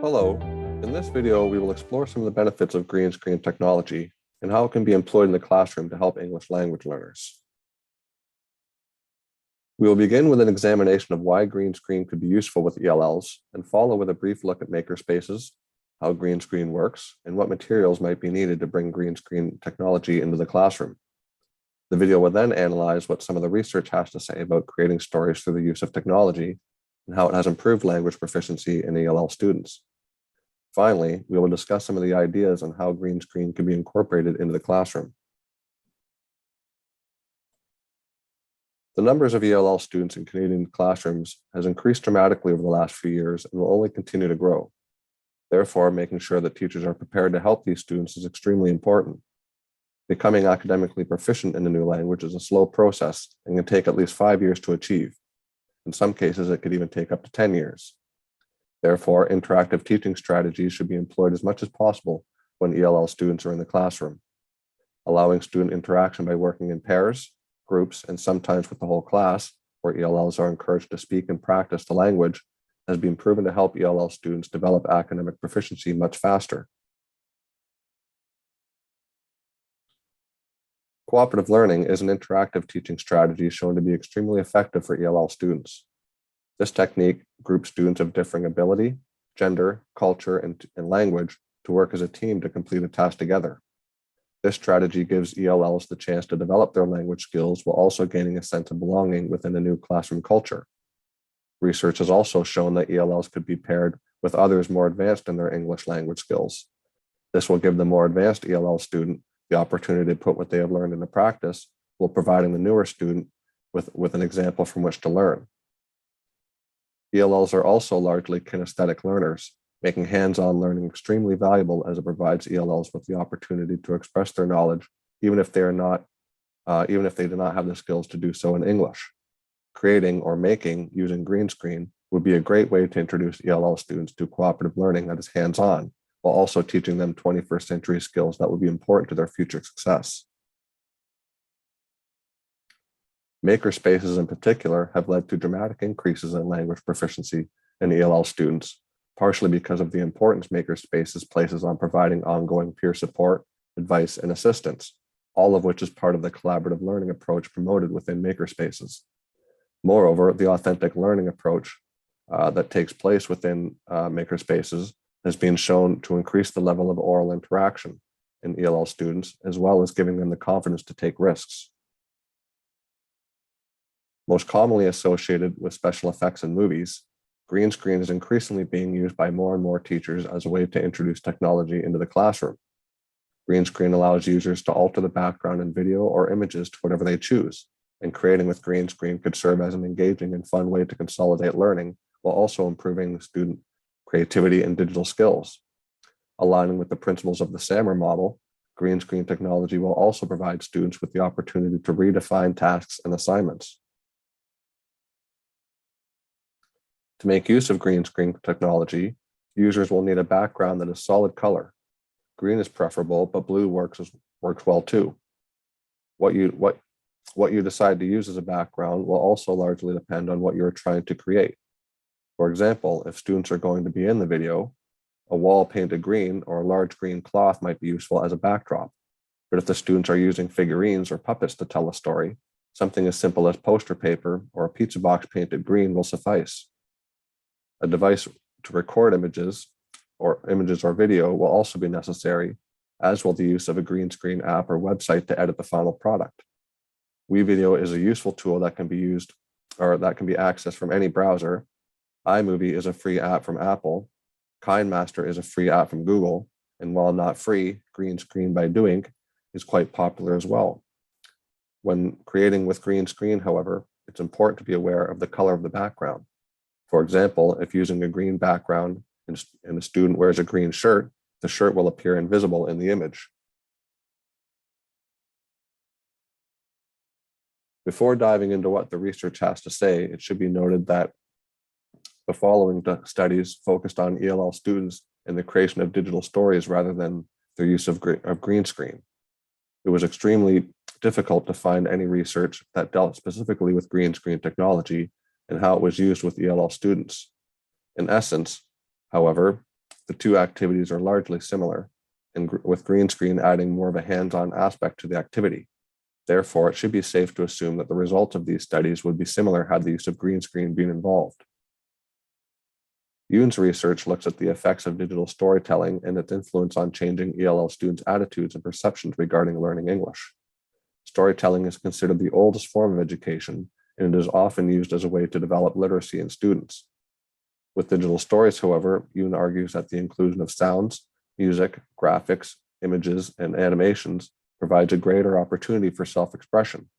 Hello. In this video, we will explore some of the benefits of green screen technology and how it can be employed in the classroom to help English language learners. We will begin with an examination of why green screen could be useful with ELLs and follow with a brief look at makerspaces, how green screen works, and what materials might be needed to bring green screen technology into the classroom. The video will then analyze what some of the research has to say about creating stories through the use of technology and how it has improved language proficiency in ELL students. Finally, we will discuss some of the ideas on how green screen can be incorporated into the classroom. The numbers of ELL students in Canadian classrooms has increased dramatically over the last few years and will only continue to grow. Therefore, making sure that teachers are prepared to help these students is extremely important. Becoming academically proficient in a new language is a slow process and can take at least 5 years to achieve. In some cases, it could even take up to 10 years. Therefore, interactive teaching strategies should be employed as much as possible when ELL students are in the classroom. Allowing student interaction by working in pairs, groups, and sometimes with the whole class, where ELLs are encouraged to speak and practice the language, has been proven to help ELL students develop academic proficiency much faster. Cooperative learning is an interactive teaching strategy shown to be extremely effective for ELL students. This technique groups students of differing ability, gender, culture, and language to work as a team to complete a task together. This strategy gives ELLs the chance to develop their language skills while also gaining a sense of belonging within a new classroom culture. Research has also shown that ELLs could be paired with others more advanced in their English language skills. This will give the more advanced ELL student the opportunity to put what they have learned into practice, while providing the newer student with an example from which to learn. ELLs are also largely kinesthetic learners, making hands-on learning extremely valuable as it provides ELLs with the opportunity to express their knowledge, even if they do not have the skills to do so in English. Creating or making using green screen would be a great way to introduce ELL students to cooperative learning that is hands-on, while also teaching them 21st century skills that will be important to their future success. Makerspaces in particular have led to dramatic increases in language proficiency in ELL students, partially because of the importance makerspaces places on providing ongoing peer support, advice, and assistance, all of which is part of the collaborative learning approach promoted within makerspaces. Moreover, the authentic learning approach that takes place within makerspaces has been shown to increase the level of oral interaction in ELL students, as well as giving them the confidence to take risks. Most commonly associated with special effects in movies, green screen is increasingly being used by more and more teachers as a way to introduce technology into the classroom. Green screen allows users to alter the background in video or images to whatever they choose, and creating with green screen could serve as an engaging and fun way to consolidate learning while also improving the student creativity and digital skills. Aligning with the principles of the SAMR model, green screen technology will also provide students with the opportunity to redefine tasks and assignments. To make use of green screen technology, users will need a background that is solid color. Green is preferable, but blue works well too. What you decide to use as a background will also largely depend on what you're trying to create. For example, if students are going to be in the video, a wall painted green or a large green cloth might be useful as a backdrop. But if the students are using figurines or puppets to tell a story, something as simple as poster paper or a pizza box painted green will suffice. A device to record images or video will also be necessary, as will the use of a green screen app or website to edit the final product. WeVideo is a useful tool that can be accessed from any browser. iMovie is a free app from Apple. KineMaster is a free app from Google. And while not free, Green Screen by Doing is quite popular as well. When creating with green screen, however, it's important to be aware of the color of the background. For example, if using a green background and the student wears a green shirt, the shirt will appear invisible in the image. Before diving into what the research has to say, it should be noted that the following studies focused on ELL students in the creation of digital stories rather than their use of green screen. It was extremely difficult to find any research that dealt specifically with green screen technology and how it was used with ELL students. In essence, however, The two activities are largely similar, and with green screen adding more of a hands-on aspect to the activity. Therefore, it should be safe to assume that the results of these studies would be similar had the use of green screen been involved. Yoon's research looks at the effects of digital storytelling and its influence on changing ELL students' attitudes and perceptions regarding learning English. Storytelling is considered the oldest form of education, and it is often used as a way to develop literacy in students. With digital stories, however, Yoon argues that the inclusion of sounds, music, graphics, images, and animations provides a greater opportunity for self-expression.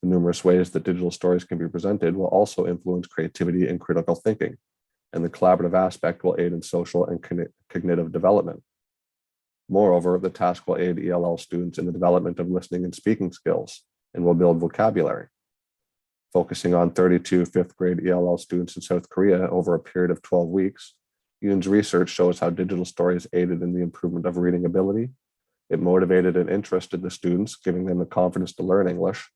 The numerous ways that digital stories can be presented will also influence creativity and critical thinking, and the collaborative aspect will aid in social and cognitive development. Moreover, the task will aid ELL students in the development of listening and speaking skills and will build vocabulary. Focusing on 32 fifth grade ELL students in South Korea over a period of 12 weeks, Yoon's research shows how digital stories aided in the improvement of reading ability. It motivated and interested the students, giving them the confidence to learn English.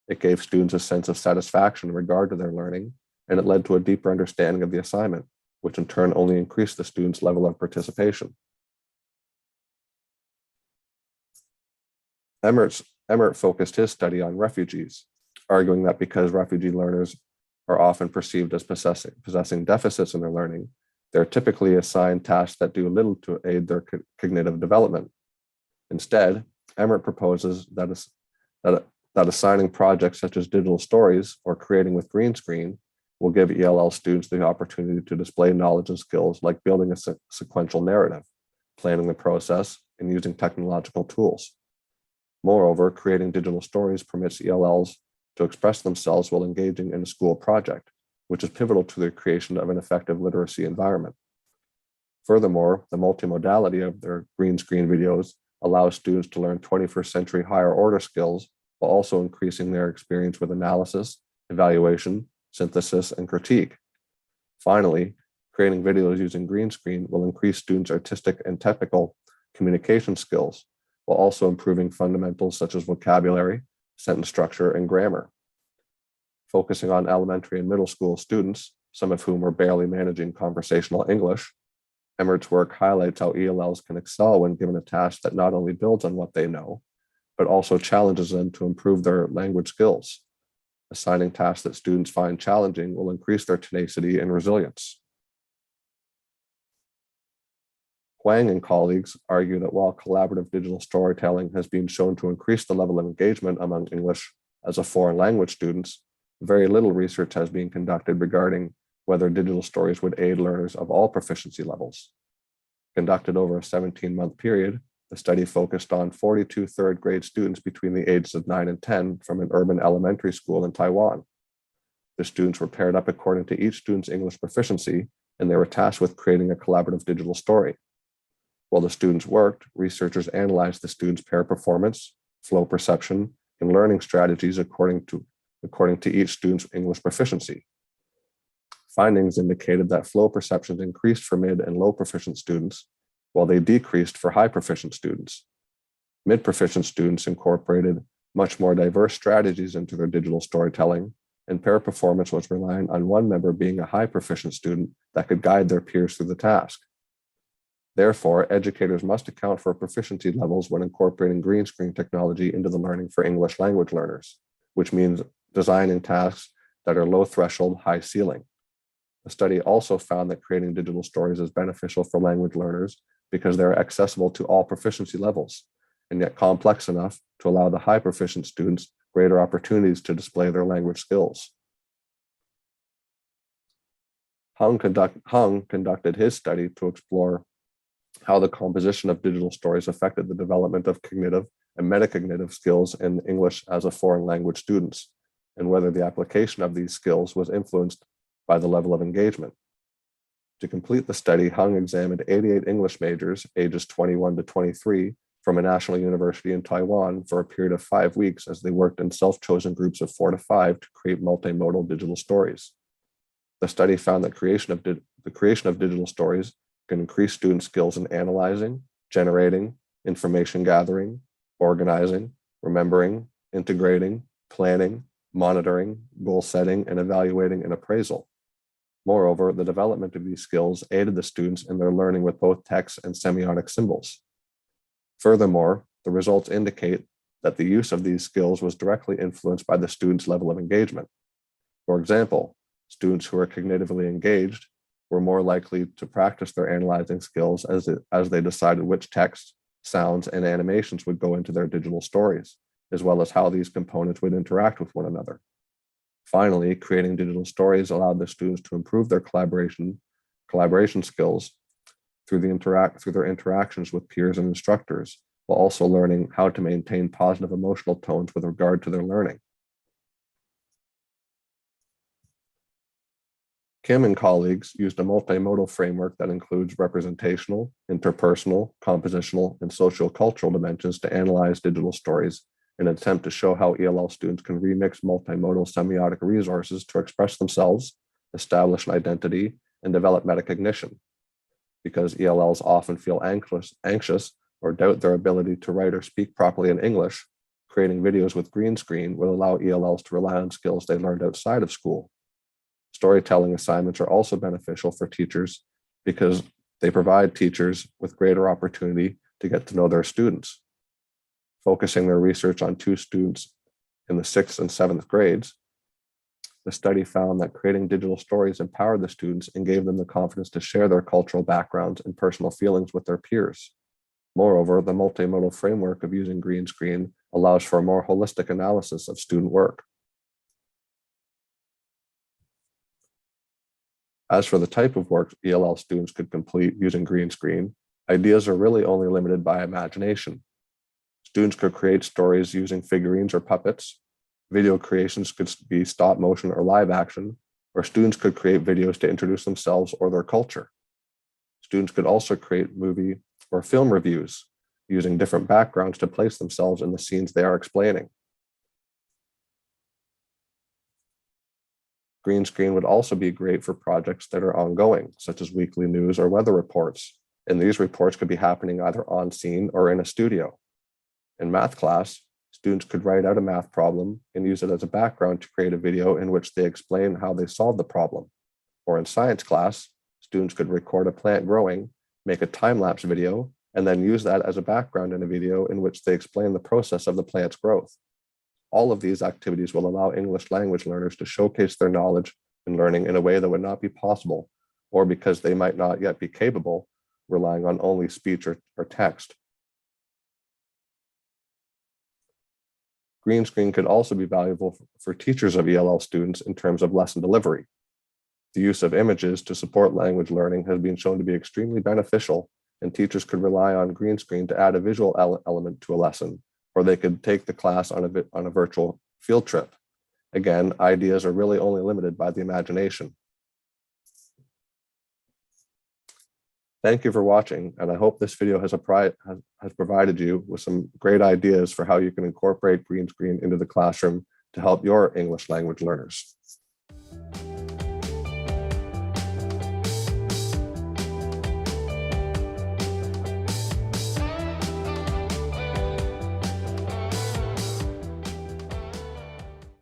It gave students a sense of satisfaction in regard to their learning, and it led to a deeper understanding of the assignment, which in turn only increased the students' level of participation. Emmert focused his study on refugees, arguing that because refugee learners are often perceived as possessing deficits in their learning, they're typically assigned tasks that do little to aid their cognitive development. Instead, Emmert proposes that assigning projects such as digital stories or creating with green screen will give ELL students the opportunity to display knowledge and skills like building a sequential narrative, planning the process, and using technological tools. Moreover, creating digital stories permits ELLs to express themselves while engaging in a school project, which is pivotal to the creation of an effective literacy environment. Furthermore, the multimodality of their green screen videos allows students to learn 21st century higher order skills while also increasing their experience with analysis, evaluation, synthesis, and critique. Finally, creating videos using green screen will increase students' artistic and technical communication skills, while also improving fundamentals such as vocabulary, sentence structure, and grammar. Focusing on elementary and middle school students, some of whom were barely managing conversational English, Emmert's work highlights how ELLs can excel when given a task that not only builds on what they know, but also challenges them to improve their language skills. Assigning tasks that students find challenging will increase their tenacity and resilience. Huang and colleagues argue that while collaborative digital storytelling has been shown to increase the level of engagement among English as a foreign language students, very little research has been conducted regarding whether digital stories would aid learners of all proficiency levels. Conducted over a 17-month period, the study focused on 42 third grade students between the ages of 9 and 10 from an urban elementary school in Taiwan. The students were paired up according to each student's English proficiency, and they were tasked with creating a collaborative digital story. While the students worked, researchers analyzed the students' pair performance, flow perception, and learning strategies according to each student's English proficiency. Findings indicated that flow perceptions increased for mid and low proficient students, while they decreased for high proficient students. Mid proficient students incorporated much more diverse strategies into their digital storytelling, and pair performance was relying on one member being a high proficient student that could guide their peers through the task. Therefore, educators must account for proficiency levels when incorporating green screen technology into the learning for English language learners, which means designing tasks that are low threshold, high ceiling. The study also found that creating digital stories is beneficial for language learners because they are accessible to all proficiency levels, and yet complex enough to allow the high proficient students greater opportunities to display their language skills. Hung conducted his study to explore how the composition of digital stories affected the development of cognitive and metacognitive skills in English as a foreign language students, and whether the application of these skills was influenced by the level of engagement. To complete the study, Hung examined 88 English majors, ages 21 to 23, from a national university in Taiwan for a period of 5 weeks as they worked in self-chosen groups of 4 to 5 to create multimodal digital stories. The study found that the creation of digital stories can increase student skills in analyzing, generating, information gathering, organizing, remembering, integrating, planning, monitoring, goal setting, and evaluating and appraisal. Moreover, the development of these skills aided the students in their learning with both text and semiotic symbols. Furthermore, the results indicate that the use of these skills was directly influenced by the student's level of engagement. For example, students who are cognitively engaged were more likely to practice their analyzing skills as they decided which text, sounds, and animations would go into their digital stories, as well as how these components would interact with one another. Finally, creating digital stories allowed the students to improve their collaboration skills through their interactions with peers and instructors, while also learning how to maintain positive emotional tones with regard to their learning. Kim and colleagues used a multimodal framework that includes representational, interpersonal, compositional, and sociocultural dimensions to analyze digital stories in an attempt to show how ELL students can remix multimodal semiotic resources to express themselves, establish an identity, and develop metacognition. Because ELLs often feel anxious or doubt their ability to write or speak properly in English, creating videos with green screen will allow ELLs to rely on skills they learned outside of school. Storytelling assignments are also beneficial for teachers because they provide teachers with greater opportunity to get to know their students. Focusing their research on 2 students in the 6th and 7th grades, the study found that creating digital stories empowered the students and gave them the confidence to share their cultural backgrounds and personal feelings with their peers. Moreover, the multimodal framework of using green screen allows for a more holistic analysis of student work. As for the type of work ELL students could complete using green screen, ideas are really only limited by imagination. Students could create stories using figurines or puppets. Video creations could be stop motion or live action, or students could create videos to introduce themselves or their culture. Students could also create movie or film reviews using different backgrounds to place themselves in the scenes they are explaining. Green screen would also be great for projects that are ongoing, such as weekly news or weather reports, and these reports could be happening either on scene or in a studio. In math class, students could write out a math problem and use it as a background to create a video in which they explain how they solved the problem. Or in science class, students could record a plant growing, make a time-lapse video, and then use that as a background in a video in which they explain the process of the plant's growth. All of these activities will allow English language learners to showcase their knowledge and learning in a way that would not be possible, or because they might not yet be capable, relying on only speech or text. Green screen could also be valuable for teachers of ELL students in terms of lesson delivery. The use of images to support language learning has been shown to be extremely beneficial, and teachers could rely on green screen to add a visual element to a lesson, or they could take the class on a virtual field trip. Again, ideas are really only limited by the imagination. Thank you for watching, and I hope this video has provided you with some great ideas for how you can incorporate green screen into the classroom to help your English language learners.